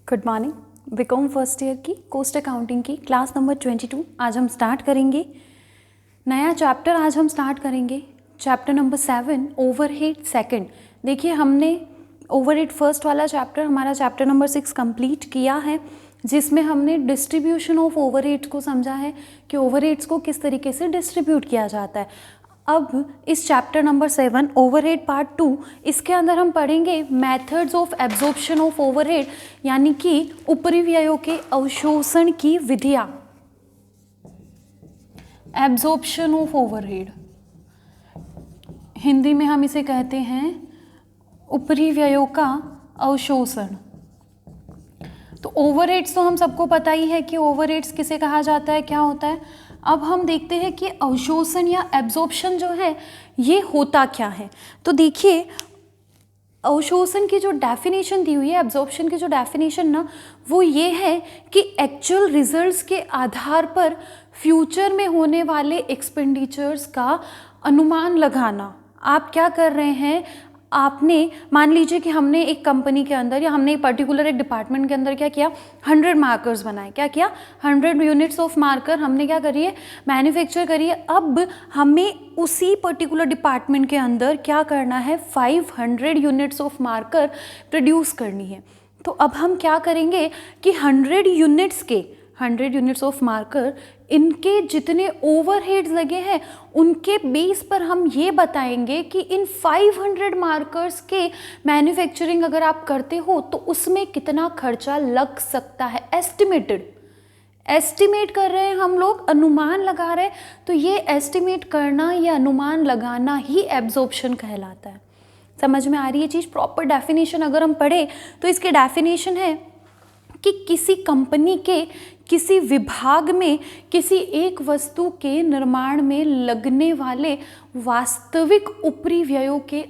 Good morning. BCom first year की cost accounting की class number 22 आज हम स्टार्ट करेंगे। नया चैप्टर आज हम स्टार्ट करेंगे, चैप्टर नंबर 7 ओवरहेड सेकंड। देखिए हमने ओवरहेड फर्स्ट वाला चैप्टर हमारा चैप्टर नंबर 6 कंप्लीट किया है, जिसमें हमने डिस्ट्रीब्यूशन ऑफ ओवरहेड्स को समझा है कि ओवरहेड्स को किस तरीके से डिस्ट्रीब्यूट किया जाता है। अब इस चैप्टर नंबर 7 ओवरहेड पार्ट 2, इसके अंदर हम पढ़ेंगे methods of absorption of overhead, यानी कि ऊपरी व्ययों के अवशोषण की विधियां। एब्जॉर्प्शन ऑफ ओवरहेड हिंदी में हम इसे कहते हैं ऊपरी व्ययों का अवशोषण। तो ओवरहेड्स तो हम सबको पता ही है कि ओवरहेड्स किसे कहा जाता है, क्या होता है। अब हम देखते हैं कि अवशोषण या एब्जॉर्प्शन जो है ये होता क्या है। तो देखिए अवशोषण की जो डेफिनेशन दी हुई है, एब्जॉर्प्शन की जो डेफिनेशन ना, वो ये है कि एक्चुअल रिजल्ट्स के आधार पर फ्यूचर में होने वाले एक्सपेंडिचर्स का अनुमान लगाना। आप क्या कर रहे हैं, आपने मान लीजिए कि हमने एक कंपनी के अंदर या हमने पर्टिकुलर एक डिपार्टमेंट के अंदर क्या किया, 100 मार्कर्स बनाए। क्या किया, 100 यूनिट्स ऑफ मार्कर हमने क्या करिए, मैन्युफैक्चर करिए। अब हमें उसी पर्टिकुलर डिपार्टमेंट के अंदर क्या करना है, 500 यूनिट्स ऑफ मार्कर प्रोड्यूस करनी है। तो अब हम क्या करेंगे कि 100 यूनिट्स ऑफ मार्कर, इनके जितने ओवरहेड्स लगे हैं उनके बेस पर हम ये बताएंगे कि इन 500 मार्कर्स के मैन्युफैक्चरिंग अगर आप करते हो तो उसमें कितना खर्चा लग सकता है। एस्टिमेट कर रहे हैं हम लोग, अनुमान लगा रहे हैं। तो ये एस्टिमेट करना या अनुमान लगाना ही एब्जॉर्प्शन कहलाता है। समझ में आ रही है चीज़। प्रॉपर डेफिनेशन अगर हम पढ़े तो इसके डेफिनेशन है कि किसी कंपनी के किसी विभाग में किसी एक वस्तु के निर्माण में लगने वाले वास्तविक ऊपरी व्ययों के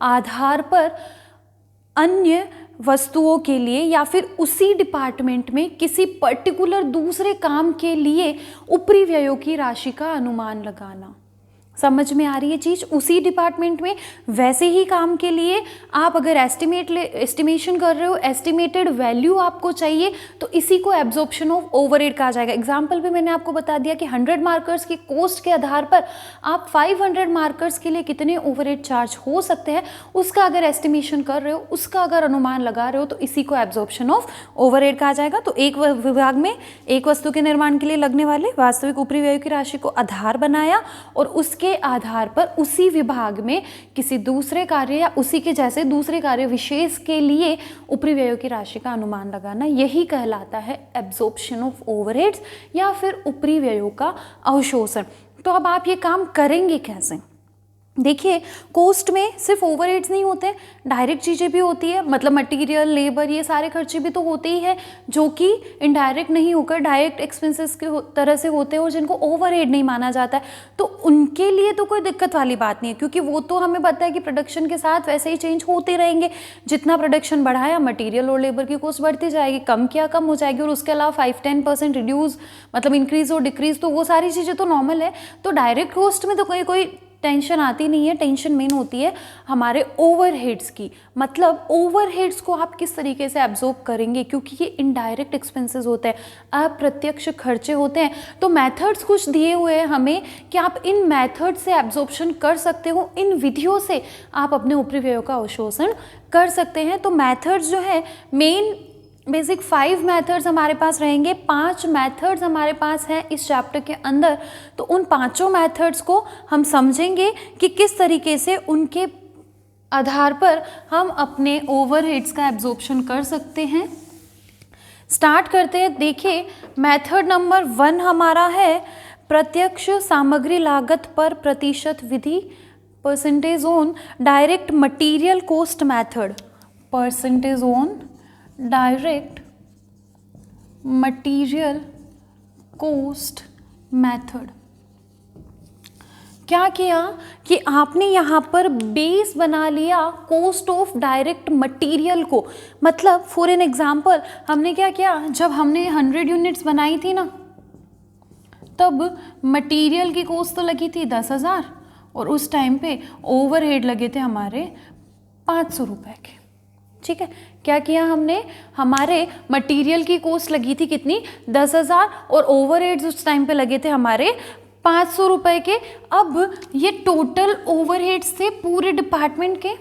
आधार पर अन्य वस्तुओं के लिए या फिर उसी डिपार्टमेंट में किसी पर्टिकुलर दूसरे काम के लिए ऊपरी व्ययों की राशि का अनुमान लगाना। समझ में आ रही है चीज़। उसी डिपार्टमेंट में वैसे ही काम के लिए आप अगर एस्टिमेशन कर रहे हो, एस्टिमेटेड वैल्यू आपको चाहिए, तो इसी को एब्जॉर्प्शन ऑफ ओवरहेड कहा जाएगा। एग्जाम्पल भी मैंने आपको बता दिया कि 100 मार्कर्स की कॉस्ट के आधार पर आप 500 मार्कर्स के लिए कितने ओवरहेड चार्ज हो सकते हैं, उसका अगर एस्टिमेशन कर रहे हो, उसका अगर अनुमान लगा रहे हो, तो इसी को एब्जॉर्प्शन ऑफ ओवरहेड कहा जाएगा। तो एक विभाग में एक वस्तु के निर्माण के लिए लगने वाले वास्तविक ऊपरी व्यय की राशि को आधार बनाया और उसके आधार पर उसी विभाग में किसी दूसरे कार्य या उसी के जैसे दूसरे कार्य विशेष के लिए ऊपरी व्ययों की राशि का अनुमान लगाना, यही कहलाता है एब्जॉर्प्शन ऑफ ओवरहेड्स या फिर ऊपरी व्ययों का अवशोषण। तो अब आप ये काम करेंगे कैसे। देखिए कॉस्ट में सिर्फ ओवरहेड्स नहीं होते, डायरेक्ट चीज़ें भी होती है, मतलब मटेरियल, लेबर, ये सारे खर्चे भी तो होते ही हैं जो कि इनडायरेक्ट नहीं होकर डायरेक्ट एक्सपेंसेस के तरह से होते हैं और जिनको ओवरहेड नहीं माना जाता है। तो उनके लिए तो कोई दिक्कत वाली बात नहीं है, क्योंकि वो तो हमें पता है कि प्रोडक्शन के साथ वैसे ही चेंज होते रहेंगे। जितना प्रोडक्शन बढ़ाया मटीरियल और लेबर की कॉस्ट बढ़ती जाएगी, कम किया कम हो जाएगी, और उसके अलावा 5-10% रिड्यूस मतलब इंक्रीज और डिक्रीज, तो वो सारी चीज़ें तो नॉर्मल है। तो डायरेक्ट कॉस्ट में तो कोई टेंशन आती नहीं है। टेंशन मेन होती है हमारे ओवरहेड्स की, मतलब ओवरहेड्स को आप किस तरीके से एब्जॉर्ब करेंगे, क्योंकि ये इनडायरेक्ट एक्सपेंसेस होते हैं, अप्रत्यक्ष खर्चे होते हैं। तो मेथड्स कुछ दिए हुए हैं हमें कि आप इन मेथड से एब्जॉर्प्शन कर सकते हो, इन विधियों से आप अपने ऊपरी व्ययों का अवशोषण कर सकते हैं। तो मेथड्स जो है मेन बेसिक 5 मेथड्स हमारे पास रहेंगे, 5 मेथड्स हमारे पास हैं इस चैप्टर के अंदर। तो उन 5 मेथड्स को हम समझेंगे कि किस तरीके से उनके आधार पर हम अपने ओवरहेड्स का एब्जॉर्प्शन कर सकते हैं। स्टार्ट करते हैं। देखिए मेथड नंबर 1 हमारा है प्रत्यक्ष सामग्री लागत पर प्रतिशत विधि, percentage on direct material cost method, percentage on direct material cost method. क्या किया कि आपने यहाँ पर बेस बना लिया कॉस्ट ऑफ डायरेक्ट मटीरियल को। मतलब फॉर एन एग्जांपल हमने क्या किया, जब हमने 100 यूनिट्स बनाई थी ना, तब मटीरियल की कॉस्ट तो लगी थी 10,000 और उस टाइम पे ओवरहेड लगे थे हमारे 500 रुपए के। ठीक है, क्या किया हमने, हमारे मटेरियल की कॉस्ट लगी थी कितनी, 10,000 और ओवरहेड्स उस टाइम पे लगे थे हमारे 500 रुपए के। अब ये टोटल ओवरहेड्स थे पूरे डिपार्टमेंट के,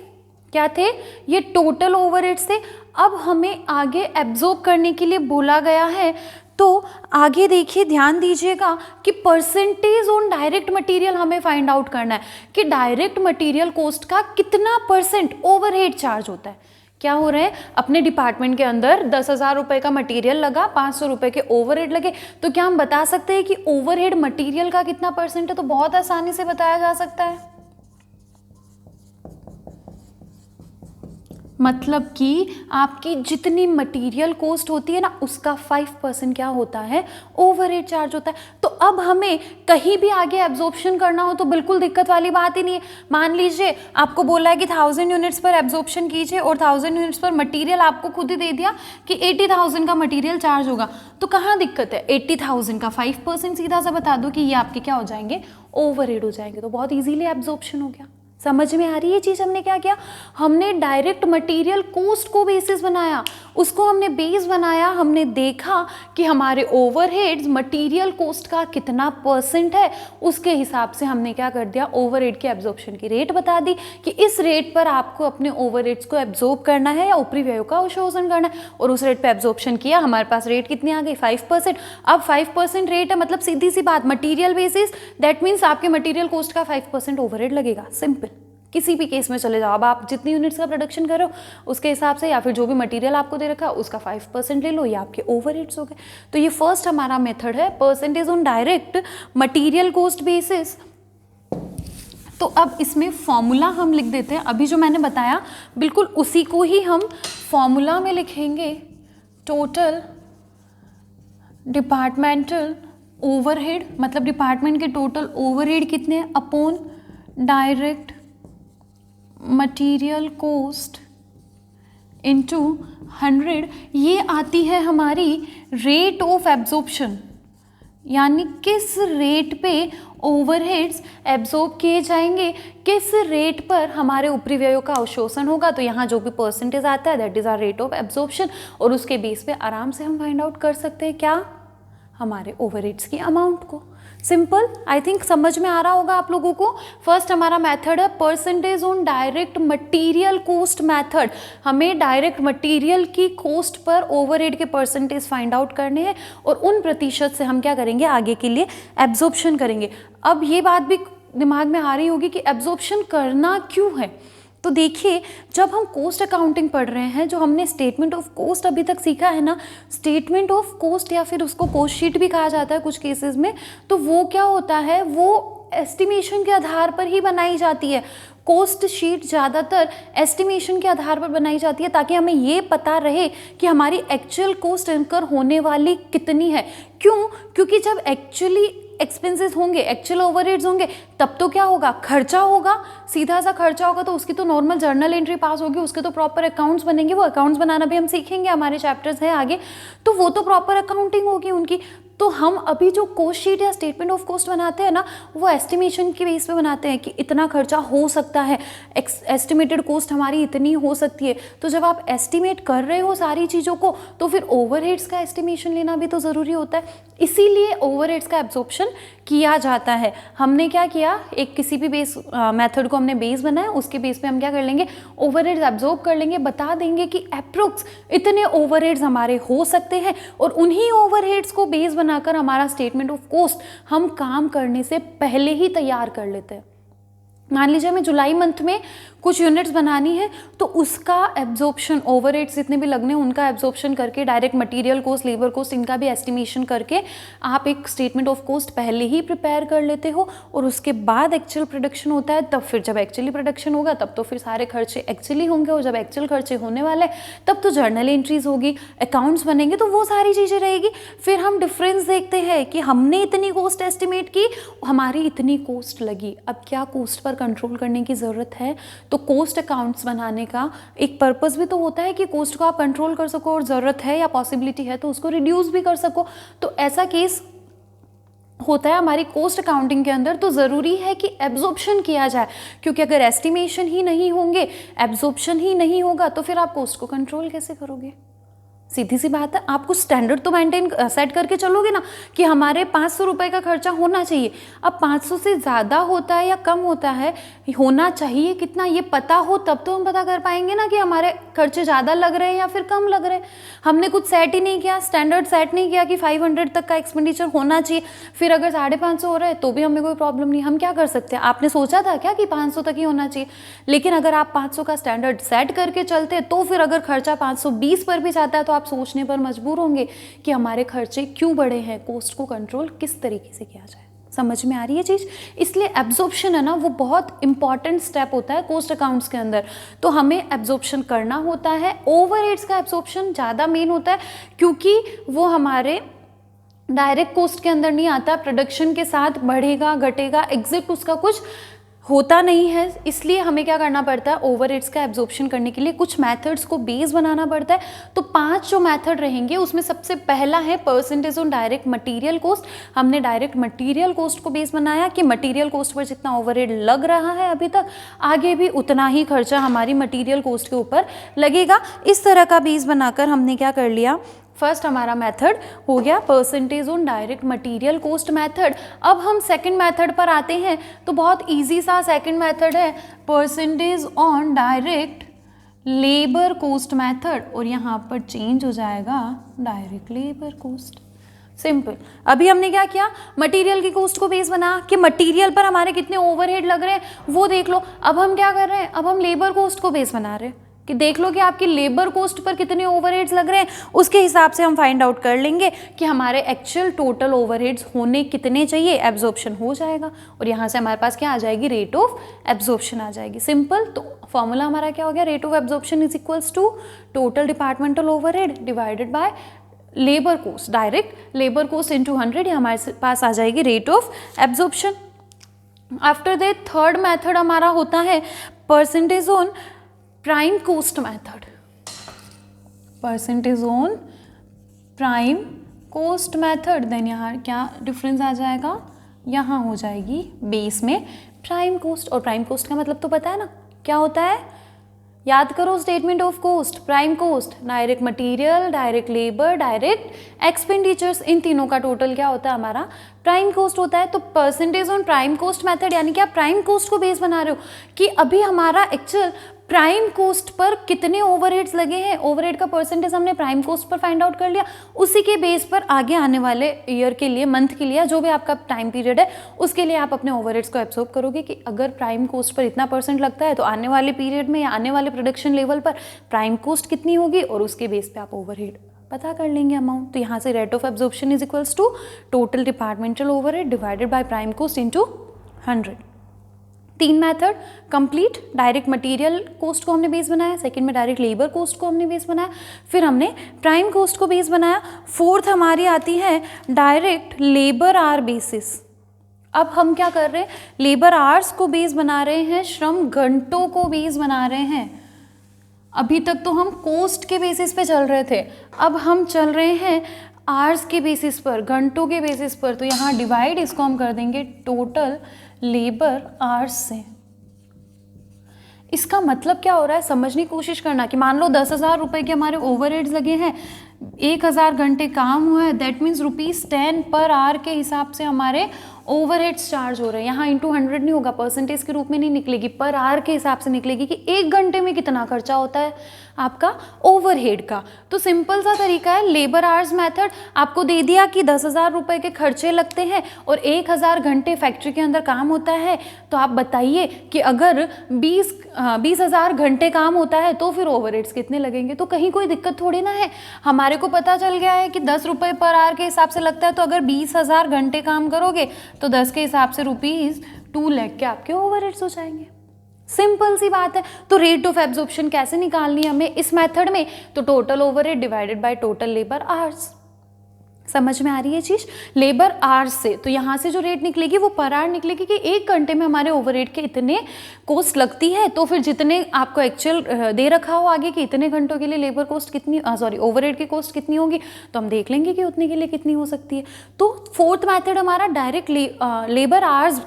क्या थे, ये टोटल ओवरहेड्स थे। अब हमें आगे एब्जॉर्ब करने के लिए बोला गया है, तो आगे देखिए, ध्यान दीजिएगा कि परसेंटेज ऑन डायरेक्ट मटेरियल हमें फाइंड आउट करना है कि डायरेक्ट मटेरियल कॉस्ट का कितना परसेंट ओवरहेड चार्ज होता है। क्या हो रहा है, अपने डिपार्टमेंट के अंदर 10,000 रुपए का मटेरियल लगा, 500 रुपए के ओवरहेड लगे, तो क्या हम बता सकते हैं कि ओवरहेड मटेरियल का कितना परसेंट है? तो बहुत आसानी से बताया जा सकता है। मतलब कि आपकी जितनी मटेरियल कॉस्ट होती है ना, उसका 5% क्या होता है, ओवरहेड चार्ज होता है। तो अब हमें कहीं भी आगे एब्जॉर्प्शन करना हो तो बिल्कुल दिक्कत वाली बात ही नहीं है। मान लीजिए आपको बोला है कि 1000 यूनिट्स पर एब्जॉर्प्शन कीजिए और 1000 यूनिट्स पर मटेरियल आपको खुद ही दे दिया कि 80,000 का मटेरियल चार्ज होगा, तो कहाँ दिक्कत है, 80,000 का 5% सीधा सा बता दो कि ये आपके क्या हो जाएंगे, ओवरहेड हो जाएंगे, तो बहुत ईजिली एब्जॉर्प्शन हो गया। समझ में आ रही है चीज, हमने क्या किया, हमने डायरेक्ट मटेरियल कॉस्ट को बेसिस बनाया, उसको हमने बेस बनाया, हमने देखा कि हमारे ओवरहेड्स मटेरियल कॉस्ट का कितना परसेंट है, उसके हिसाब से हमने क्या कर दिया, ओवरहेड के एब्जॉर्प्शन की रेट बता दी कि इस रेट पर आपको अपने ओवरहेड्स को एब्जॉर्ब करना है या ऊपरी व्ययों का अवशोषण करना है, और उस रेट पर एब्जॉर्प्शन किया, हमारे पास रेट कितनी आ गई, 5%। अब 5% रेट है, मतलब सीधी सी बात, मटेरियल बेसिस, दैट मीन्स आपके मटेरियल कॉस्ट का 5% ओवरहेड लगेगा, सिंपल। किसी भी केस में चले जाओ, अब आप जितनी यूनिट्स का प्रोडक्शन करो उसके हिसाब से, या फिर जो भी मटेरियल आपको दे रखा उसका 5% ले लो, ये आपके ओवरहेड्स हो गए। तो ये फर्स्ट हमारा मेथड है, percentage on direct material cost basis. तो अब इसमें फॉर्मूला हम लिख देते हैं, अभी जो मैंने बताया बिल्कुल उसी को ही हम फॉर्मूला में लिखेंगे, टोटल डिपार्टमेंटल ओवरहेड, मतलब डिपार्टमेंट के टोटल ओवरहेड कितने हैं, upon direct material cost into 100, ये आती है हमारी रेट ऑफ एब्जॉर्प्शन, यानी किस रेट पे ओवरहेड्स एब्जॉर्ब किए जाएंगे, किस रेट पर हमारे ऊपरी व्ययों का अवशोषण होगा। तो यहाँ जो भी परसेंटेज आता है that is hour rate of absorption, और उसके बेस पे आराम से हम फाइंड आउट कर सकते हैं क्या, हमारे ओवरहेड्स की अमाउंट को। सिंपल, आई थिंक समझ में आ रहा होगा आप लोगों को। फर्स्ट हमारा मेथड है percentage on direct material cost method, हमें डायरेक्ट मटेरियल की कॉस्ट पर ओवरहेड के परसेंटेज फाइंड आउट करने हैं, और उन प्रतिशत से हम क्या करेंगे, आगे के लिए एब्जॉर्प्शन करेंगे। अब ये बात भी दिमाग में आ रही होगी कि एब्जॉर्प्शन करना क्यों है। तो देखिए, जब हम कॉस्ट अकाउंटिंग पढ़ रहे हैं, जो हमने स्टेटमेंट ऑफ कॉस्ट अभी तक सीखा है ना, स्टेटमेंट ऑफ कॉस्ट या फिर उसको कॉस्ट शीट भी कहा जाता है कुछ केसेस में, तो वो क्या होता है, वो एस्टिमेशन के आधार पर ही बनाई जाती है। कॉस्ट शीट ज़्यादातर एस्टिमेशन के आधार पर बनाई जाती है, ताकि हमें ये पता रहे कि हमारी एक्चुअल कॉस्ट इनकर होने वाली कितनी है। क्यों? क्योंकि जब एक्चुअली एक्सपेंसेस होंगे, एक्चुअल ओवरहेड्स होंगे, तब तो क्या होगा, खर्चा होगा, सीधा सा खर्चा होगा, तो उसकी तो नॉर्मल जर्नल एंट्री पास होगी, उसके तो प्रॉपर अकाउंट्स बनेंगे, वो अकाउंट्स बनाना भी हम सीखेंगे, हमारे चैप्टर्स हैं आगे, तो वो तो प्रॉपर अकाउंटिंग होगी उनकी। तो हम अभी जो कॉस्ट शीट या स्टेटमेंट ऑफ कॉस्ट बनाते हैं ना, वो एस्टिमेशन के बेस पे बनाते हैं कि इतना खर्चा हो सकता है, एस्टिमेटेड कॉस्ट हमारी इतनी हो सकती है। तो जब आप एस्टिमेट कर रहे हो सारी चीज़ों को, तो फिर ओवरहेड्स का एस्टिमेशन लेना भी तो ज़रूरी होता है, इसीलिए ओवरहेड्स का एब्जॉर्प्शन किया जाता है। हमने क्या किया, एक किसी भी बेस मेथड को हमने बेस बनाया, उसके बेस पे हम क्या कर लेंगे, ओवरहेड्स एब्जॉर्ब कर लेंगे, बता देंगे कि अप्रोक्स इतने ओवरहेड्स हमारे हो सकते हैं, और उन्हीं ओवरहेड्स को बेस बनाकर हमारा स्टेटमेंट ऑफ कॉस्ट हम काम करने से पहले ही तैयार कर लेते हैं। मान लीजिए हमें जुलाई मंथ में कुछ यूनिट्स बनानी है, तो उसका एब्जॉर्प्शन, ओवरहेड्स जितने भी लगने हैं उनका एब्जॉर्प्शन करके, direct material cost, labour cost, इनका भी एस्टिमेशन करके आप एक स्टेटमेंट ऑफ कॉस्ट पहले ही प्रिपेयर कर लेते हो, और उसके बाद एक्चुअल प्रोडक्शन होता है, तब फिर जब एक्चुअली प्रोडक्शन होगा तब तो फिर सारे खर्चे एक्चुअली होंगे, और जब एक्चुअल खर्चे होने वाले तब तो जर्नल एंट्रीज होगी, अकाउंट्स बनेंगे, तो वो सारी चीज़ें रहेगी। फिर हम डिफरेंस देखते हैं कि हमने इतनी कॉस्ट एस्टिमेट की, हमारी इतनी कॉस्ट लगी, अब क्या कॉस्ट पर कंट्रोल करने की ज़रूरत है। तो कॉस्ट अकाउंट्स बनाने का एक पर्पस भी तो होता है कि कॉस्ट को आप कंट्रोल कर सको, और ज़रूरत है या पॉसिबिलिटी है तो उसको रिड्यूस भी कर सको। तो ऐसा केस होता है हमारी कॉस्ट अकाउंटिंग के अंदर, तो ज़रूरी है कि एब्जॉर्प्शन किया जाए, क्योंकि अगर एस्टिमेशन ही नहीं होंगे, एब्जॉर्प्शन ही नहीं होगा, तो फिर आप कॉस्ट को कंट्रोल कैसे करोगे? सीधी सी बात है, आप कुछ स्टैंडर्ड तो मेंटेन सेट करके चलोगे ना कि हमारे 500 रुपये का खर्चा होना चाहिए। अब 500 से ज़्यादा होता है या कम होता है, होना चाहिए कितना ये पता हो, तब तो हम पता कर पाएंगे ना कि हमारे खर्चे ज़्यादा लग रहे हैं या फिर कम लग रहे हैं। हमने कुछ सेट ही नहीं किया, स्टैंडर्ड सेट नहीं किया कि 500 तक का एक्सपेंडिचर होना चाहिए, फिर अगर 550 हो रहा है तो भी हमें कोई प्रॉब्लम नहीं। हम क्या कर सकते हैं? आपने सोचा था क्या कि 500 तक ही होना चाहिए? लेकिन अगर आप 500 का स्टैंडर्ड सेट करके चलते तो फिर अगर खर्चा 520 पर भी जाता है तो आप सोचने पर मजबूर होंगे कि हमारे खर्चे क्यों बढ़े हैं, कॉस्ट को कंट्रोल किस तरीके से किया जाए। समझ में आ रही है चीज़? इसलिए एब्जॉर्प्शन है ना, वो बहुत इंपॉर्टेंट स्टेप होता है कॉस्ट अकाउंट्स के अंदर। तो हमें एब्जॉर्प्शन करना होता है। ओवरहेड्स का एब्जॉर्प्शन ज़्यादा मेन होता है, क्योंकि वो हमारे डायरेक्ट कॉस्ट के अंदर नहीं आता, प्रोडक्शन के साथ बढ़ेगा घटेगा, एग्जिट उसका कुछ होता नहीं है। इसलिए हमें क्या करना पड़ता है, ओवरहेड्स का एब्जॉर्प्शन करने के लिए कुछ मेथड्स को बेस बनाना पड़ता है। तो 5 जो मेथड रहेंगे उसमें सबसे पहला है percentage on direct material cost. हमने डायरेक्ट मटेरियल कॉस्ट को बेस बनाया कि मटेरियल कॉस्ट पर जितना ओवरहेड लग रहा है अभी तक, आगे भी उतना ही खर्चा हमारी मटेरियल कॉस्ट के ऊपर लगेगा। इस तरह का बेस बनाकर हमने क्या कर लिया, फर्स्ट हमारा मेथड हो गया percentage on direct material cost method. अब हम सेकंड मेथड पर आते हैं, तो बहुत इजी सा सेकंड मेथड है percentage on direct labour cost method, और यहाँ पर चेंज हो जाएगा डायरेक्ट लेबर कॉस्ट। सिंपल। अभी हमने क्या किया, मटेरियल की कॉस्ट को बेस बना कि मटेरियल पर हमारे कितने ओवरहेड लग रहे हैं वो देख लो। अब हम क्या कर रहे हैं, अब हम लेबर कॉस्ट को बेस बना रहे हैं कि देख लो कि आपकी लेबर कॉस्ट पर कितने ओवरहेड्स लग रहे हैं, उसके हिसाब से हम फाइंड आउट कर लेंगे कि हमारे एक्चुअल टोटल ओवरहेड्स होने कितने चाहिए, एब्जॉर्प्शन हो जाएगा, और यहाँ से हमारे पास क्या आ जाएगी, रेट ऑफ एब्जॉर्प्शन आ जाएगी। सिंपल। तो फॉर्मूला हमारा क्या हो गया, rate of absorption is equals to total departmental overhead divided by labour cost, direct labour cost into 100, हमारे पास आ जाएगी rate of absorption. After that third method हमारा होता है percentage on prime cost method. Percentage on prime cost method, then यहाँ क्या difference आ जाएगा, यहाँ हो जाएगी बेस में प्राइम कॉस्ट, और प्राइम कॉस्ट का मतलब तो पता है ना क्या होता है, याद करो statement of cost. Prime cost direct material, direct labour, direct expenditures, इन तीनों का टोटल क्या होता है, हमारा प्राइम कॉस्ट होता है। तो percentage on prime cost method यानी कि आप प्राइम कॉस्ट को बेस बना रहे हो कि अभी हमारा एक्चुअल प्राइम कॉस्ट पर कितने ओवरहेड्स लगे हैं, ओवरहेड का परसेंटेज हमने prime cost per find out कर लिया। उसी के बेस पर आगे आने वाले ईयर के लिए, मंथ के लिए, जो भी आपका टाइम पीरियड है उसके लिए आप अपने ओवरहेड्स को एब्जॉर्ब करोगे कि अगर प्राइम कॉस्ट पर इतना % लगता है तो आने वाले पीरियड में या आने वाले प्रोडक्शन लेवल पर प्राइम कॉस्ट कितनी होगी, और उसके बेस पे आप ओवरहेड पता कर लेंगे अमाउंट। तो यहाँ से rate of absorption is equals to total departmental overhead divided by prime cost into 100। 3 method complete. Direct material cost को हमने बेस बनाया, सेकंड में डायरेक्ट लेबर कॉस्ट को हमने बेस बनाया, फिर हमने प्राइम कॉस्ट को बेस बनाया। फोर्थ हमारी आती है डायरेक्ट लेबर आवर बेसिस। अब हम क्या कर रहे हैं, लेबर आवर्स को बेस बना रहे हैं, श्रम घंटों को बेस बना रहे हैं। अभी तक तो हम कॉस्ट के बेसिस पे चल रहे थे, अब हम चल रहे हैं आवर्स के बेसिस पर, घंटों के बेसिस पर। तो यहाँ डिवाइड इसको हम कर देंगे टोटल लेबर आवर्स से। इसका मतलब क्या हो रहा है, समझने की कोशिश करना कि मान लो 10,000 रुपए के हमारे ओवरहेड्स लगे हैं, 1,000 घंटे काम हुआ है, दैट मीन्स ₹10 पर आवर के हिसाब से हमारे ओवरहेड्स चार्ज हो रहे हैं। यहाँ इंटू 100 नहीं होगा, परसेंटेज के रूप में नहीं निकलेगी, पर आवर के हिसाब से निकलेगी कि 1 घंटे में कितना खर्चा होता है आपका ओवरहेड का। तो सिंपल सा तरीका है, लेबर आवर्स मेथड आपको दे दिया कि 10,000 रुपए के खर्चे लगते हैं और 1,000 घंटे फैक्ट्री के अंदर काम होता है। तो आप बताइए कि अगर 20,000 घंटे काम होता है तो फिर ओवरहेड्स कितने लगेंगे। तो कहीं कोई दिक्कत थोड़ी ना है, हमारे को पता चल गया है कि 10 रुपये पर आवर के हिसाब से लगता है। तो अगर 20,000 घंटे काम करोगे तो 10 के हिसाब से ₹2 लाख के आपके ओवरहेड्स हो जाएंगे। सिंपल सी बात है। तो रेट ऑफ एब्जॉर्प्शन कैसे निकालनी है हमें इस मेथड में, तो total overhead divided by total labour hours. समझ में आ रही है चीज़? लेबर आवर्स से, तो यहाँ से जो रेट निकलेगी वो पर आवर निकलेगी कि 1 घंटे में हमारे ओवरहेड के इतने कॉस्ट लगती है। तो फिर जितने आपको एक्चुअल दे रखा हो आगे कि इतने घंटों के लिए लेबर कॉस्ट कितनी, ओवरहेड की कॉस्ट कितनी होगी, तो हम देख लेंगे कि उतने के लिए कितनी हो सकती है। तो फोर्थ मेथड हमारा डायरेक्ट लेबर आवर्स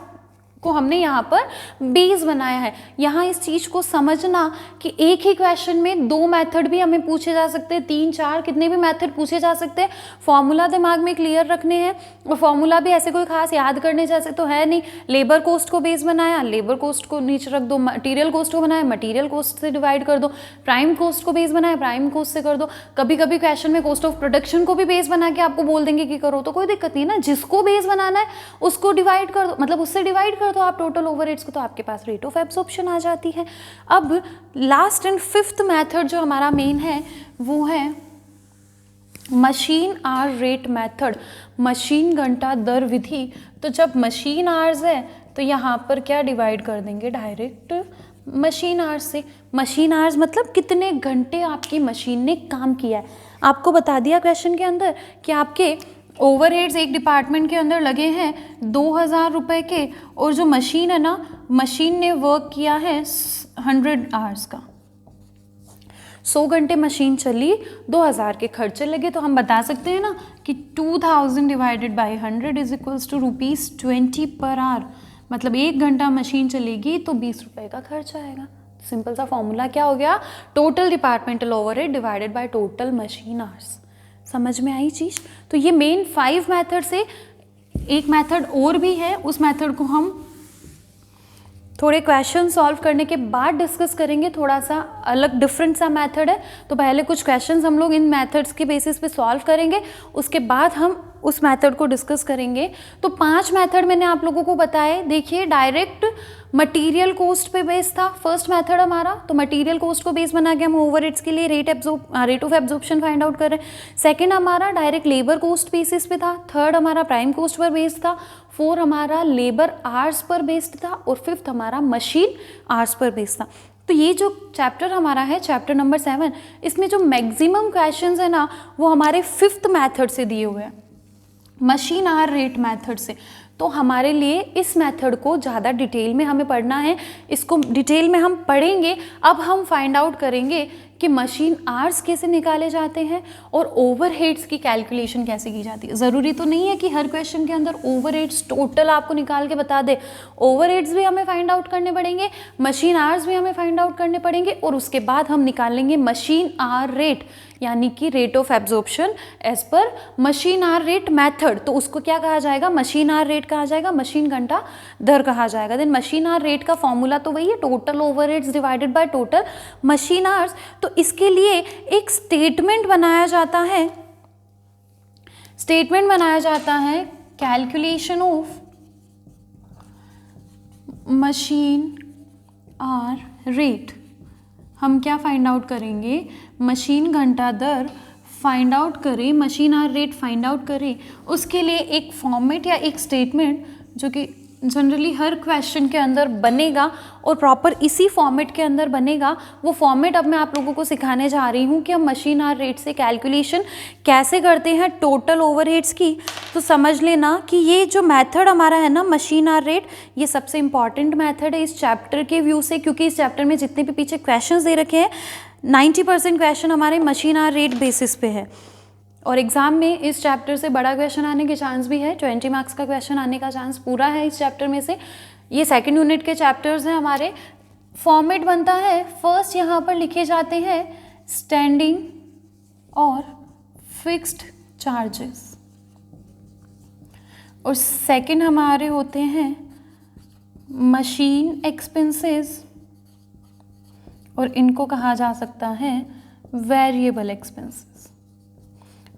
को हमने यहाँ पर बेस बनाया है। यहाँ इस चीज़ को समझना कि एक ही क्वेश्चन में 2 मेथड भी हमें पूछे जा सकते हैं, 3 4 कितने भी मेथड पूछे जा सकते हैं। फॉर्मूला दिमाग में क्लियर रखने हैं, और फॉर्मूला भी ऐसे कोई खास याद करने जैसे तो है नहीं। लेबर कॉस्ट को बेस बनाया, लेबर कॉस्ट को नीचे रख दो, मटीरियल कॉस्ट को बनाया, मटीरियल कॉस्ट से डिवाइड कर दो, प्राइम कॉस्ट को बेस बनाया, प्राइम कॉस्ट से कर दो। कभी कभी क्वेश्चन में कॉस्ट ऑफ प्रोडक्शन को भी बेस बना के आपको बोल देंगे कि करो, तो कोई दिक्कत नहीं ना, जिसको बेस बनाना है उसको डिवाइड कर दो, मतलब उससे डिवाइड कर दो आप टोटल ओवरहेड्स को, तो आपके पास रेट ऑफ एब्जॉर्प्शन आ जाती है। अब लास्ट एंड फिफ्थ मेथड जो हमारा मेन है वो है machine hour rate method, machine घंटा दर विधि। तो जब मशीन आवर्स है तो यहाँ पर क्या डिवाइड कर देंगे, डायरेक्ट मशीन आवर्स से। मशीन आवर्स मतलब कितने घंटे आपकी मशीन ने काम किया है। आपको बता दिया क्वेश्चन के अंदर कि आपके ओवरहेड्स एक डिपार्टमेंट के अंदर लगे हैं 2000 रुपये के, और जो मशीन है ना, मशीन ने वर्क किया है 100 आवर्स का, 100 घंटे मशीन चली, 2000 के खर्चे लगे। तो हम बता सकते हैं ना कि 2000 divided by 100 is equals to ₹20 per our, मतलब 1 घंटा मशीन चलेगी तो 20 रुपये का खर्च आएगा। सिंपल सा फॉर्मूला क्या हो गया, total departmental overhead divided by total machine hours. समझ में आई चीज़? तो ये मेन 5 मेथड से एक मेथड और भी है, उस मेथड को हम थोड़े क्वेश्चन सॉल्व करने के बाद डिस्कस करेंगे। थोड़ा सा अलग डिफरेंट सा मेथड है, तो पहले कुछ क्वेश्चंस हम लोग इन मेथड्स के बेसिस पे सॉल्व करेंगे, उसके बाद हम उस मेथड को डिस्कस करेंगे। तो 5 मेथड मैंने आप लोगों को बताए। देखिए, डायरेक्ट मटेरियल कॉस्ट पे बेस था फर्स्ट मेथड हमारा, तो मटेरियल कॉस्ट को बेस बना के हम ओवरहेड्स के लिए rate of absorption find out कर रहे हैं। सेकंड हमारा डायरेक्ट लेबर कॉस्ट बेसिस पे था। थर्ड हमारा प्राइम कॉस्ट पर बेस्ड था। 4 हमारा लेबर आवर्स पर बेस्ड था, और 5th हमारा मशीन आवर्स पर बेस्ड था। तो ये जो चैप्टर हमारा है, चैप्टर नंबर 7, इसमें जो मैक्सिमम क्वेश्चंस है ना वो हमारे 5th मेथड से दिए हुए हैं, मशीन आवर रेट मेथड से। तो हमारे लिए इस मेथड को ज़्यादा डिटेल में हमें पढ़ना है, इसको डिटेल में हम पढ़ेंगे। अब हम फाइंड आउट करेंगे कि मशीन आवर्स कैसे निकाले जाते हैं और ओवरहेड्स की कैलकुलेशन कैसे की जाती है। ज़रूरी तो नहीं है कि हर क्वेश्चन के अंदर ओवरहेड्स टोटल आपको निकाल के बता दे, ओवरहेड्स भी हमें फाइंड आउट करने पड़ेंगे, मशीन आवर्स भी हमें फाइंड आउट करने पड़ेंगे, और उसके बाद हम निकालेंगे मशीन आवर रेट, यानी कि rate of absorption as per machine hour rate method. तो उसको क्या कहा जाएगा, मशीन आवर रेट कहा जाएगा, मशीन घंटा दर कहा जाएगा। देन मशीन आवर रेट का फॉर्मूला तो वही है, total overheads divided by total machine hours. तो इसके लिए एक स्टेटमेंट बनाया जाता है, calculation of machine hour rate. हम क्या फाइंड आउट करेंगे, मशीन घंटा दर फाइंड आउट करें, machine hour rate find out करें। उसके लिए एक फॉर्मेट या एक स्टेटमेंट जो कि जनरली हर क्वेश्चन के अंदर बनेगा और प्रॉपर इसी फॉर्मेट के अंदर बनेगा, वो फॉर्मेट अब मैं आप लोगों को सिखाने जा रही हूँ कि हम मशीन आवर रेट से कैलकुलेशन कैसे करते हैं टोटल ओवरहेड्स की। तो समझ लेना कि ये जो मेथड हमारा है ना मशीन आवर रेट, ये सबसे इंपॉर्टेंट मेथड है इस चैप्टर के व्यू से, क्योंकि इस चैप्टर में जितने भी पीछे क्वेश्चन दे रखे हैं 90% क्वेश्चन हमारे मशीन आवर रेट बेसिस पे है। और एग्ज़ाम में इस चैप्टर से बड़ा क्वेश्चन आने के चांस भी है, 20 मार्क्स का क्वेश्चन आने का चांस पूरा है इस चैप्टर में से। ये सेकंड यूनिट के चैप्टर्स हैं हमारे। फॉर्मेट बनता है, फर्स्ट यहाँ पर लिखे जाते हैं स्टैंडिंग और फिक्स्ड चार्जेस, और सेकंड हमारे होते हैं मशीन एक्सपेंसेस, और इनको कहा जा सकता है वेरिएबल एक्सपेंसेस।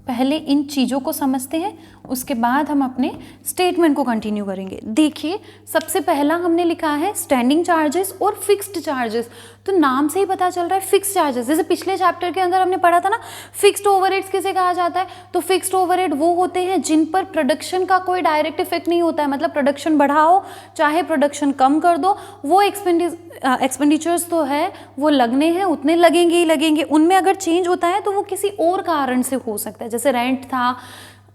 पहले इन चीज़ों को समझते हैं, उसके बाद हम अपने स्टेटमेंट को कंटिन्यू करेंगे। देखिए, सबसे पहला हमने लिखा है स्टैंडिंग चार्जेस और फिक्स्ड चार्जेस। तो नाम से ही पता चल रहा है फिक्स्ड चार्जेस। जैसे पिछले चैप्टर के अंदर हमने पढ़ा था ना, फिक्स्ड ओवरहेड्स किसे कहा जाता है, तो फिक्स्ड ओवरहेड वो होते हैं जिन पर प्रोडक्शन का कोई डायरेक्ट इफेक्ट नहीं होता है, मतलब प्रोडक्शन बढ़ाओ चाहे प्रोडक्शन कम कर दो, वो एक्सपेंडिचर्स तो है वो लगने हैं, उतने लगेंगे ही लगेंगे। उनमें अगर चेंज होता है तो वो किसी और कारण से हो सकता है, जैसे रेंट था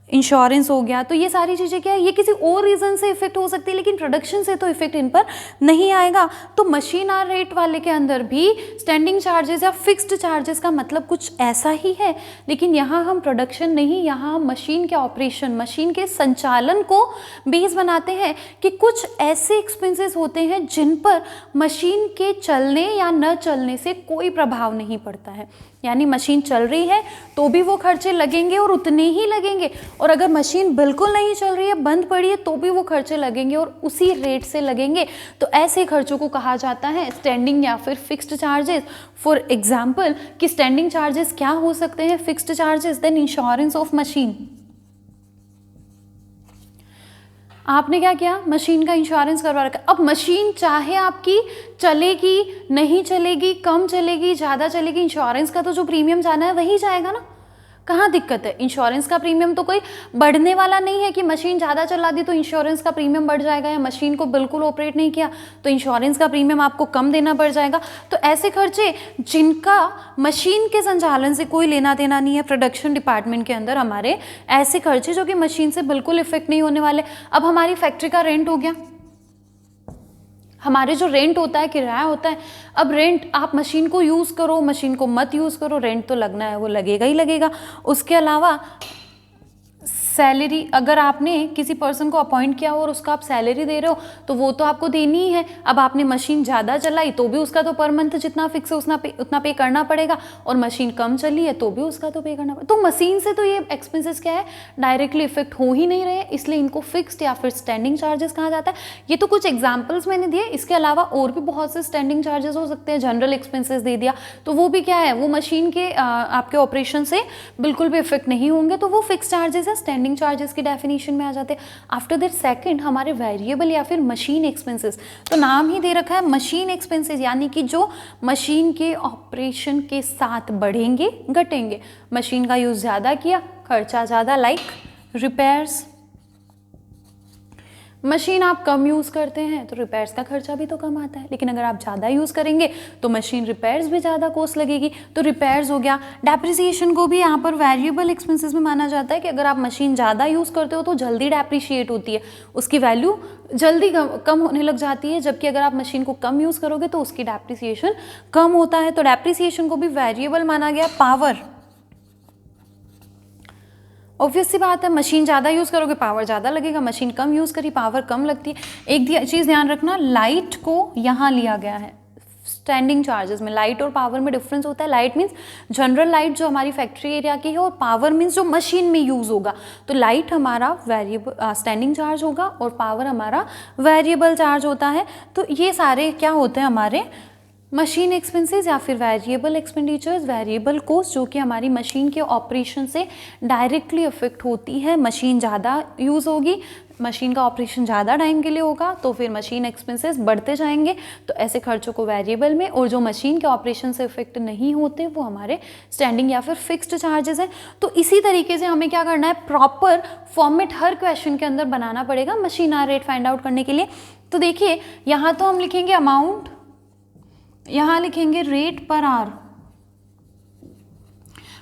इंश्योरेंस हो गया। तो ये सारी चीज़ें क्या है, ये किसी और रीज़न से इफेक्ट हो सकती है, लेकिन प्रोडक्शन से तो इफेक्ट इन पर नहीं आएगा। तो मशीन आर रेट वाले के अंदर भी स्टैंडिंग चार्जेस या फिक्स्ड चार्जेस का मतलब कुछ ऐसा ही है, लेकिन यहाँ हम प्रोडक्शन नहीं, यहाँ हम मशीन के ऑपरेशन, मशीन के संचालन को बेस बनाते हैं कि कुछ ऐसे एक्सपेंसेस होते हैं जिन पर मशीन के चलने या न चलने से कोई प्रभाव नहीं पड़ता है। यानी मशीन चल रही है तो भी वो खर्चे लगेंगे और उतने ही लगेंगे, और अगर मशीन बिल्कुल नहीं चल रही है, बंद पड़ी है, तो भी वो खर्चे लगेंगे और उसी रेट से लगेंगे। तो ऐसे खर्चों को कहा जाता है स्टैंडिंग या फिर फिक्स्ड चार्जेस। फॉर एग्जाम्पल कि स्टैंडिंग चार्जेस क्या हो सकते हैं, fixed charges, then insurance of machine. आपने क्या किया, मशीन का इंश्योरेंस करवा रखा। अब मशीन चाहे आपकी चलेगी, नहीं चलेगी, कम चलेगी, ज़्यादा चलेगी, इंश्योरेंस का तो जो प्रीमियम जाना है वही जाएगा ना। कहाँ दिक्कत है, इंश्योरेंस का प्रीमियम तो कोई बढ़ने वाला नहीं है कि मशीन ज़्यादा चला दी तो इंश्योरेंस का प्रीमियम बढ़ जाएगा, या मशीन को बिल्कुल ऑपरेट नहीं किया तो इंश्योरेंस का प्रीमियम आपको कम देना पड़ जाएगा। तो ऐसे खर्चे जिनका मशीन के संचालन से कोई लेना देना नहीं है, प्रोडक्शन डिपार्टमेंट के अंदर हमारे ऐसे खर्चे जो कि मशीन से बिल्कुल इफेक्ट नहीं होने वाले। अब हमारी फैक्ट्री का रेंट हो गया, हमारे जो रेंट होता है, किराया होता है। अब रेंट, आप मशीन को यूज़ करो, मशीन को मत यूज़ करो, रेंट तो लगना है, वो लगेगा ही लगेगा। उसके अलावा सैलरी, अगर आपने किसी पर्सन को अपॉइंट किया हो और उसका आप सैलरी दे रहे हो तो वो तो आपको देनी ही है। अब आपने मशीन ज़्यादा चलाई तो भी उसका तो पर मंथ जितना फिक्स है उतना पे करना पड़ेगा, और मशीन कम चली है तो भी उसका तो पे करना पड़ेगा। तो मशीन से तो ये एक्सपेंसेस क्या है, डायरेक्टली इफेक्ट हो ही नहीं रहे, इसलिए इनको फिक्स्ड या फिर स्टैंडिंग चार्जेस कहा जाता है। ये तो कुछ एग्जाम्पल्स मैंने दिए, इसके अलावा और भी बहुत से स्टैंडिंग चार्जेस हो सकते हैं। जनरल एक्सपेंसेस दे दिया तो वो भी क्या है, वो मशीन के आपके ऑपरेशन से बिल्कुल भी इफेक्ट नहीं होंगे, तो वो फिक्स चार्जेस है, स्टैंडिंग चार्जेस की डेफिनेशन में आ जाते हैं। आफ्टर दैट सेकंड हमारे वेरिएबल या फिर मशीन एक्सपेंसेस। तो नाम ही दे रखा है मशीन एक्सपेंसेस, यानी कि जो मशीन के ऑपरेशन के साथ बढ़ेंगे घटेंगे। मशीन का यूज ज़्यादा किया, खर्चा ज़्यादा, लाइक रिपेयर्स। मशीन आप कम यूज़ करते हैं तो रिपेयर्स का खर्चा भी तो कम आता है, लेकिन अगर आप ज़्यादा यूज़ करेंगे तो मशीन रिपेयर्स भी ज़्यादा कॉस्ट लगेगी, तो रिपेयर्स हो गया। डेप्रिसिएशन को भी यहाँ पर वेरिएबल एक्सपेंसेस में माना जाता है कि अगर आप मशीन ज़्यादा यूज़ करते हो तो जल्दी डेप्रिशिएट होती है, उसकी वैल्यू जल्दी कम होने लग जाती है, जबकि अगर आप मशीन को कम यूज़ करोगे तो उसकी डेप्रिसिएशन कम होता है। तो डेप्रिसिएशन को भी वेरिएबल माना गया। पावर, ऑब्वियस सी बात है, मशीन ज़्यादा यूज़ करोगे पावर ज़्यादा लगेगा, मशीन कम यूज़ करी पावर कम लगती है। एक चीज़ ध्यान रखना, लाइट को यहाँ लिया गया है स्टैंडिंग चार्जेस में। लाइट और पावर में डिफरेंस होता है। लाइट मीन्स जनरल लाइट जो हमारी फैक्ट्री एरिया की है, और पावर मीन्स जो मशीन में यूज़ होगा। तो लाइट हमारा वेरिएबल स्टैंडिंग चार्ज होगा और पावर हमारा वेरिएबल चार्ज होता है। तो ये सारे क्या होते हैं हमारे मशीन एक्सपेंसेस या फिर वेरिएबल एक्सपेंडिचर्स, वेरिएबल कॉस्ट, जो कि हमारी मशीन के ऑपरेशन से डायरेक्टली अफेक्ट होती है। मशीन ज़्यादा यूज़ होगी, मशीन का ऑपरेशन ज़्यादा टाइम के लिए होगा तो फिर मशीन एक्सपेंसेस बढ़ते जाएंगे। तो ऐसे खर्चों को वेरिएबल में, और जो मशीन के ऑपरेशन से इफेक्ट नहीं होते वो हमारे स्टैंडिंग या फिर फिक्स्ड चार्जेस हैं। तो इसी तरीके से हमें क्या करना है, प्रॉपर फॉर्मेट हर क्वेश्चन के अंदर बनाना पड़ेगा machine hour rate find out करने के लिए। तो देखिए यहाँ तो हम लिखेंगे अमाउंट, यहाँ लिखेंगे रेट पर आवर।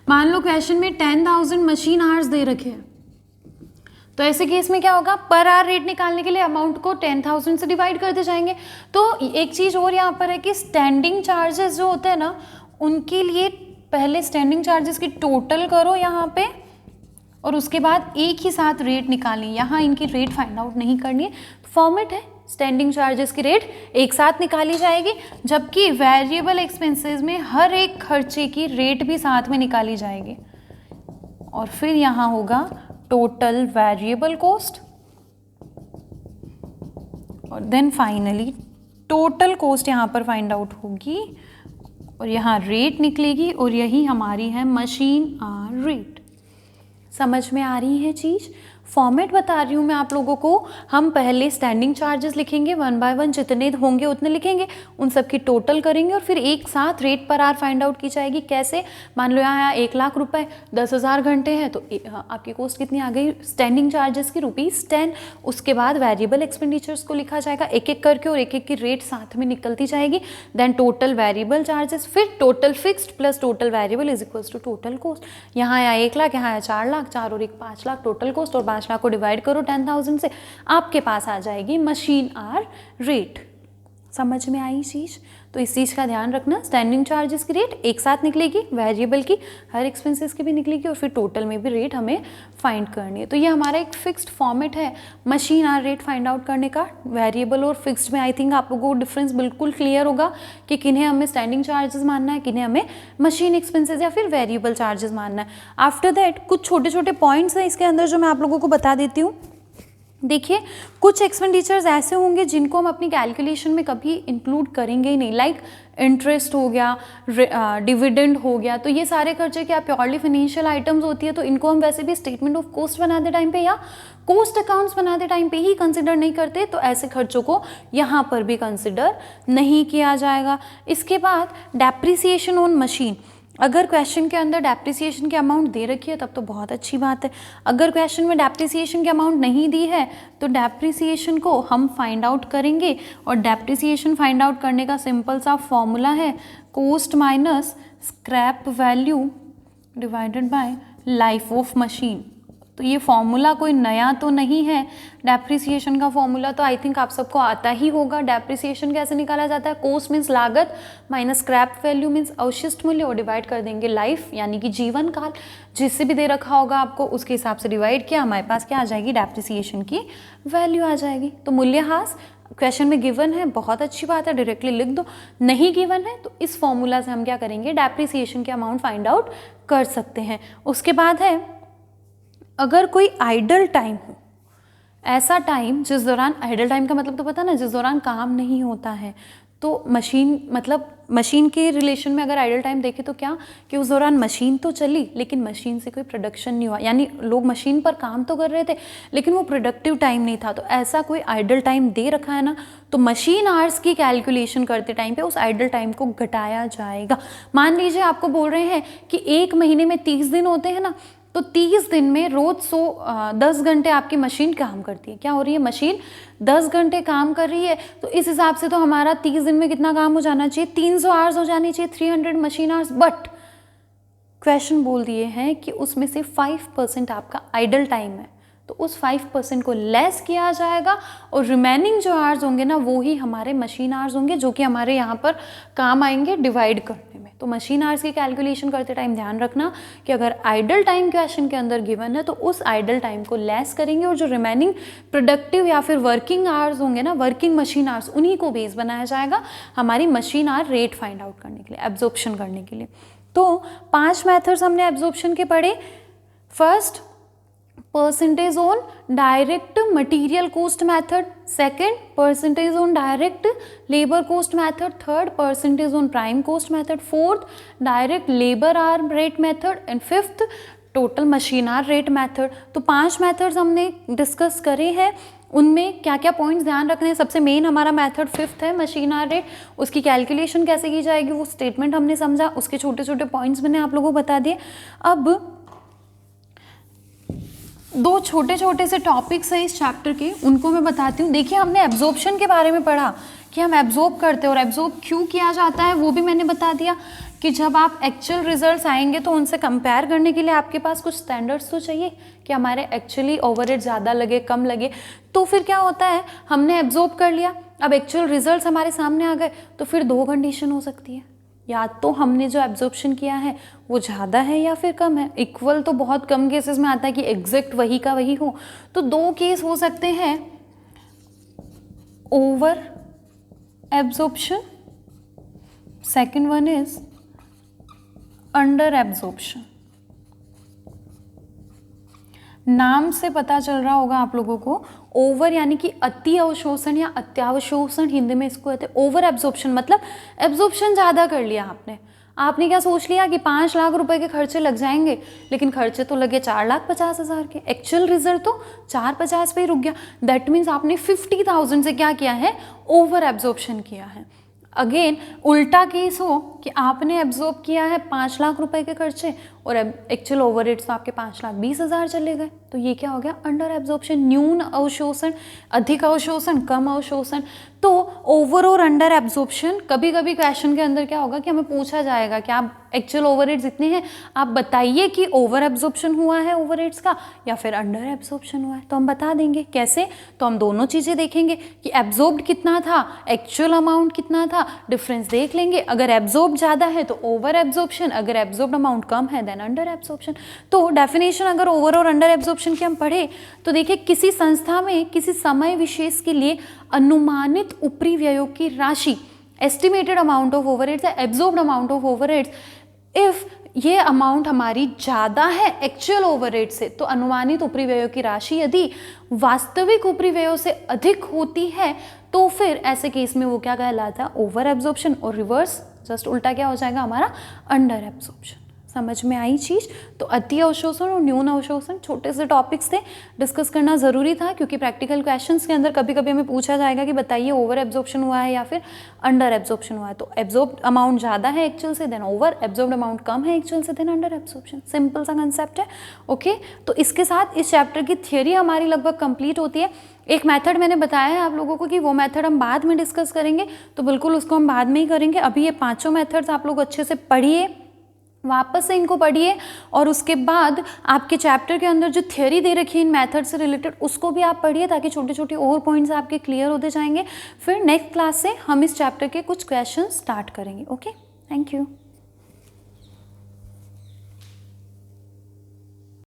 मान लो क्वेश्चन में 10,000 मशीन आवर्स दे रखे हैं, तो ऐसे केस में क्या होगा, पर आवर रेट निकालने के लिए अमाउंट को 10,000 से डिवाइड करते जाएंगे। तो एक चीज़ और यहाँ पर है कि स्टैंडिंग चार्जेस जो होते हैं ना, उनके लिए पहले स्टैंडिंग चार्जेस की टोटल करो यहाँ पे, और उसके बाद एक ही साथ रेट निकालें। यहाँ इनकी रेट फाइंड आउट नहीं करनी है, फॉर्मेट है स्टैंडिंग चार्जेस की रेट एक साथ निकाली जाएगी, जबकि वेरिएबल एक्सपेंसेस में हर एक खर्चे की रेट भी साथ में निकाली जाएगी। और फिर यहाँ होगा टोटल वेरिएबल कॉस्ट, और देन फाइनली टोटल कॉस्ट यहाँ पर फाइंड आउट होगी, और यहाँ रेट निकलेगी, और यही हमारी है मशीन आर रेट। समझ में आ रही है चीज़? फॉर्मेट बता रही हूँ मैं आप लोगों को। हम पहले स्टैंडिंग चार्जेस लिखेंगे, 1 बाय 1 जितने होंगे उतने लिखेंगे, उन सब की टोटल करेंगे और फिर एक साथ rate per hour find out की जाएगी। कैसे? मान लो यहाँ 1,00,000 रुपये, 10,000 घंटे हैं, तो आपकी कॉस्ट कितनी आ गई स्टैंडिंग चार्जेस की? ₹10। उसके बाद वेरिएबल एक्सपेंडिचर्स को लिखा जाएगा एक एक करके और एक एक की रेट साथ में निकलती जाएगी। देन टोटल वेरिएबल चार्जेस, फिर total fixed plus total variable is equals to total cost. यहाँ आया 1,00,000, यहाँ आया 4,00,000, 4 और 1 5,00,000 टोटल कॉस्ट, और 5,00,000 को डिवाइड करो 10,000 से, आपके पास आ जाएगी मशीन आवर रेट। समझ में आई चीज़? तो इस चीज़ का ध्यान रखना, स्टैंडिंग चार्जेस की रेट एक साथ निकलेगी, वेरिएबल की, हर एक्सपेंसेस की भी निकलेगी, और फिर टोटल में भी रेट हमें फाइंड करनी है। तो ये हमारा एक फिक्स्ड फॉर्मेट है machine hour rate find out करने का। वेरिएबल और फिक्स्ड में आई थिंक आप लोगों को डिफरेंस बिल्कुल क्लियर होगा कि किन्हें हमें स्टैंडिंग चार्जेस मानना है, किन्हें हमें मशीन एक्सपेंसेस या फिर वेरिएबल चार्जेस मानना है। आफ्टर दैट कुछ छोटे छोटे पॉइंट्स हैं इसके अंदर जो मैं आप लोगों को बता देती हूँ। देखिए, कुछ एक्सपेंडिचर्स ऐसे होंगे जिनको हम अपनी कैलकुलेशन में कभी इंक्लूड करेंगे ही नहीं, लाइक इंटरेस्ट हो गया, डिविडेंड हो गया। तो ये सारे खर्चे क्या प्योरली फाइनेंशियल आइटम्स होती है, तो इनको हम वैसे भी स्टेटमेंट ऑफ कॉस्ट बनाते टाइम पे या कॉस्ट अकाउंट्स बनाते टाइम पे ही कंसिडर नहीं करते, तो ऐसे खर्चों को यहाँ पर भी कंसिडर नहीं किया जाएगा। इसके बाद डेप्रिसिएशन ऑन मशीन। अगर क्वेश्चन के अंदर डेप्रिसिएशन की अमाउंट दे रखी है तब तो बहुत अच्छी बात है। अगर क्वेश्चन में डेप्रिसिएशन की अमाउंट नहीं दी है तो डेप्रिसिएशन को हम फाइंड आउट करेंगे, और डेप्रिसिएशन फाइंड आउट करने का सिंपल सा फॉर्मूला है cost minus scrap value divided by life of machine. तो ये फॉर्मूला कोई नया तो नहीं है, डेप्रिसिएशन का फॉर्मूला तो आई थिंक आप सबको आता ही होगा। डेप्रिसिएशन कैसे निकाला जाता है? कॉस्ट मीन्स लागत माइनस स्क्रैप वैल्यू मीन्स अवशिष्ट मूल्य, और डिवाइड कर देंगे लाइफ यानी कि जीवन काल, जिससे भी दे रखा होगा आपको उसके हिसाब से डिवाइड किया, हमारे पास क्या आ जाएगी? डेप्रिसिएशन की वैल्यू आ जाएगी। तो मूल्यह्रास क्वेश्चन में गिवन है, बहुत अच्छी बात है, डायरेक्टली लिख दो। नहीं गिवन है तो इस फॉर्मूला से हम क्या करेंगे? डेप्रिसिएशन की अमाउंट फाइंड आउट कर सकते हैं। उसके बाद है अगर कोई आइडल टाइम हो, ऐसा टाइम जिस दौरान, आइडल टाइम का मतलब तो पता ना, जिस दौरान काम नहीं होता है, तो मशीन मतलब मशीन के रिलेशन में अगर आइडल टाइम देखें तो क्या कि उस दौरान मशीन तो चली लेकिन मशीन से कोई प्रोडक्शन नहीं हुआ, यानी लोग मशीन पर काम तो कर रहे थे लेकिन वो प्रोडक्टिव टाइम नहीं था। तो ऐसा कोई आइडल टाइम दे रखा है ना, तो मशीन आवर्स की कैलकुलेशन करते टाइम पे उस आइडल टाइम को घटाया जाएगा। मान लीजिए आपको बोल रहे हैं कि एक महीने में 30 दिन होते हैं ना, तो 30 दिन में रोज 10 घंटे आपकी मशीन काम करती है। क्या हो रही है? मशीन 10 घंटे काम कर रही है, तो इस हिसाब से तो हमारा 30 दिन में कितना काम हो जाना चाहिए? 300 आवर्स हो जानी चाहिए, 300 मशीन आवर्स। बट क्वेश्चन बोल दिए हैं कि उसमें से 5% आपका आइडल टाइम है, तो उस 5% को लेस किया जाएगा और रिमेनिंग जो आवर्स होंगे ना वो ही हमारे मशीन आवर्स होंगे, जो कि हमारे यहाँ पर काम आएंगे डिवाइड करने में। तो मशीन आवर्स की कैलकुलेशन करते टाइम ध्यान रखना कि अगर आइडल टाइम क्वेश्चन के अंदर गिवन है तो उस आइडल टाइम को लेस करेंगे और जो रिमेनिंग प्रोडक्टिव या फिर वर्किंग आवर्स होंगे ना, वर्किंग मशीन आवर्स, उन्हीं को बेस बनाया जाएगा हमारी machine hour rate find out करने के लिए, एब्जॉर्प्शन करने के लिए। तो 5 मेथड्स हमने एब्जॉर्प्शन के पढ़े। First, percentage on direct material cost method. Second, percentage on direct labour cost method. Third, percentage on prime cost method. Fourth, direct labour our rate method. And fifth, total machine hour rate method. तो 5 methods हमने discuss करे हैं। उनमें क्या क्या points ध्यान रखने हैं? सबसे मेन हमारा मेथड 5th है, मशीन आवर रेट। उसकी कैलकुलेशन कैसे की जाएगी वो स्टेटमेंट हमने समझा, उसके छोटे छोटे पॉइंट्स मैंने आप लोगों को बता दिए। अब 2 छोटे छोटे से टॉपिक्स हैं इस चैप्टर के, उनको मैं बताती हूँ। देखिए, हमने एब्जॉर्प्शन के बारे में पढ़ा कि हम एब्जॉर्ब करते हैं और एब्जॉर्ब क्यों किया जाता है वो भी मैंने बता दिया कि जब आप एक्चुअल रिजल्ट्स आएंगे तो उनसे कंपेयर करने के लिए आपके पास कुछ स्टैंडर्ड्स तो चाहिए कि हमारे एक्चुअली ओवरहेड ज़्यादा लगे कम लगे। तो फिर क्या होता है, हमने एब्जॉर्ब कर लिया, अब एक्चुअल रिजल्ट्स हमारे सामने आ गए, तो फिर 2 कंडीशन हो सकती है, या तो हमने जो एब्जॉर्प्शन किया है वो ज़्यादा है या फिर कम है। इक्वल तो बहुत कम केसेस में आता है कि एग्जैक्ट वही का वही हो। तो 2 केस हो सकते हैं, over absorption, second one is under absorption. नाम से पता चल रहा होगा आप लोगों को, ओवर यानी कि अति अवशोषण या अत्यावशोषण हिंदी में इसको कहते हैं। ओवर एब्जॉर्प्शन मतलब एब्जॉर्प्शन ज़्यादा कर लिया आपने, आपने क्या सोच लिया कि 5 लाख रुपए के खर्चे लग जाएंगे, लेकिन खर्चे तो लगे 4,50,000 के, एक्चुअल रिजल्ट तो 450 पे ही रुक गया। दैट मीन्स आपने 50,000 से क्या किया है, ओवर एब्जॉर्प्शन किया है। अगेन उल्टा केस हो कि आपने एब्जॉर्ब किया है 5 लाख रुपए के खर्चे और एक्चुअल ओवरहेड्स तो आपके 5,20,000 चले गए, तो ये क्या हो गया, अंडर एब्जॉर्प्शन, न्यून अवशोषण, अधिक अवशोषण, कम अवशोषण। तो ओवर और अंडर एब्जॉर्प्शन, कभी कभी क्वेश्चन के अंदर क्या होगा कि हमें पूछा जाएगा कि आप एक्चुअल ओवरहेड्स इतने हैं, आप बताइए कि ओवर एब्जॉर्प्शन हुआ है ओवरहेड्स का या फिर अंडर एब्जॉर्प्शन हुआ है, तो हम बता देंगे। कैसे, तो हम दोनों चीज़ें देखेंगे कि एब्जॉर्ब्ड कितना था, एक्चुअल अमाउंट कितना था, डिफरेंस देख लेंगे। अगर एब्जॉर्ब ज़्यादा है तो ओवर एब्जॉर्प्शन, अगर एब्जॉर्ब्ड अमाउंट कम है देन अंडर एब्जॉर्प्शन। तो डेफिनेशन अगर ओवर और अंडर एब्जॉर्प्शन की हम पढ़े तो देखिए, किसी संस्था में किसी समय विशेष के लिए अनुमानित ऊपरी व्ययों की राशि, estimated amount of overheads, absorbed amount of overheads, if ये अमाउंट हमारी ज़्यादा है एक्चुअल ओवरहेड से, तो अनुमानित ऊपरी व्ययों की राशि यदि वास्तविक ऊपरी व्ययों से अधिक होती है तो फिर ऐसे केस में वो क्या कहलाता है, ओवर एब्जॉर्प्शन, और रिवर्स जस्ट उल्टा क्या हो जाएगा हमारा, अंडर एब्जॉर्प्शन। समझ में आई चीज़। तो अति अवशोषण और न्यून अवशोषण छोटे से टॉपिक्स थे, डिस्कस करना ज़रूरी था, क्योंकि प्रैक्टिकल क्वेश्चंस के अंदर कभी कभी हमें पूछा जाएगा कि बताइए ओवर एब्जॉर्प्शन हुआ है या फिर अंडर एब्जॉर्प्शन हुआ है। तो एब्जॉर्ब अमाउंट ज़्यादा है एक्चुअल से देन ओवर, एब्जॉर्ब्ड अमाउंट कम है एक्चुअल से देन अंडर एब्जॉर्प्शन। सिंपल सा कंसेप्ट है। ओके, तो इसके साथ इस चैप्टर की थियोरी हमारी लगभग कंप्लीट होती है। एक मेथड मैंने बताया है आप लोगों को कि वो मेथड हम बाद में डिस्कस करेंगे, तो बिल्कुल उसको हम बाद में ही करेंगे। अभी ये 5 मेथड्स आप लोग अच्छे से पढ़िए, वापस से इनको पढ़िए, और उसके बाद आपके चैप्टर के अंदर जो थ्योरी दे रखी है इन मेथड से रिलेटेड उसको भी आप पढ़िए, ताकि छोटे छोटे और पॉइंट्स आपके क्लियर होते जाएंगे। फिर नेक्स्ट क्लास से हम इस चैप्टर के कुछ क्वेश्चन स्टार्ट करेंगे। Okay, thank you.